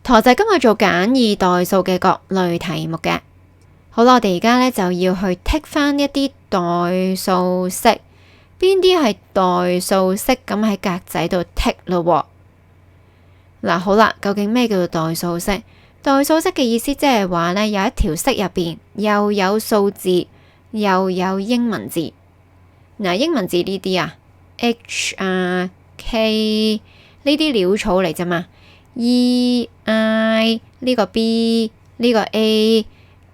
陀仔今日做簡易代數嘅各類題目嘅。好啦，我哋而家呢就要去剔翻一啲代數式，邊啲係代數式，咁喺格仔度剔咯。嗱，好啦，究竟咩叫做代數式？代數式嘅意思即係話呢，有一條式入邊又有數字又有英文字。嗱，英文字呢啲啊 H 啊 K 呢啲潦草嚟啫嘛。E I 呢個 B 呢個 A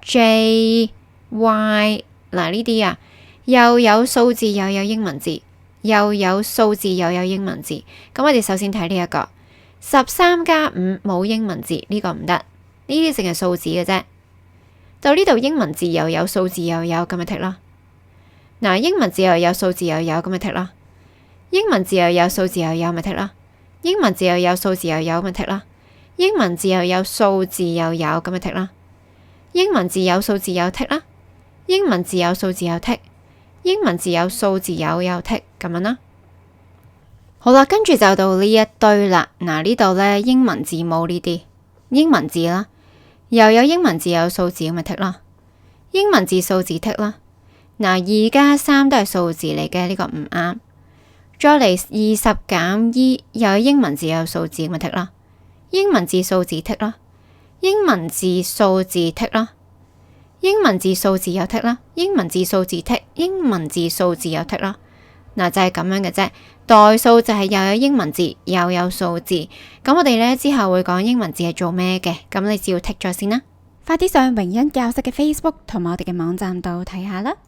J Y 嗱，呢啲啊，又有數字又有英文字，又有數字又有英文字。咁我哋首先睇呢一個13+5冇英文字，呢個唔得，呢啲淨係數字嘅啫。到呢度英文字又有數字又有，咁咪剔啦。嗱，英文字又有數字又有，咁咪剔啦。英文字又有數字又有，咪剔啦。英文字又有數字又有，咪剔啦。英文字又有數字又有，咁咪剔啦。英文字有數字有剔啦。英文字有數字有剔。英文字有數字有剔，咁樣啦。好啦，跟住就到呢一堆啦。嗱，呢度呢，英文字冇呢啲英文字啦，又有英文字有數字，咁咪剔啦。英文字數字剔啦。嗱，2+3都係數字嚟嘅，呢個唔啱。再嚟20-E，又有英文字有數字，咁咪剔啦。英文字數字剔啦。英文字數字剔啦。英文字數字又剔啦。英文字數字剔。英文字數字又剔啦。嗱，就係咁樣嘅啫。代數就係又有英文字又有數字。咁我哋呢之後會講英文字係做咩嘅，咁你只要剔咗先啦。快啲上榮恩教室嘅 Facebook 同埋我哋嘅網站度睇下啦。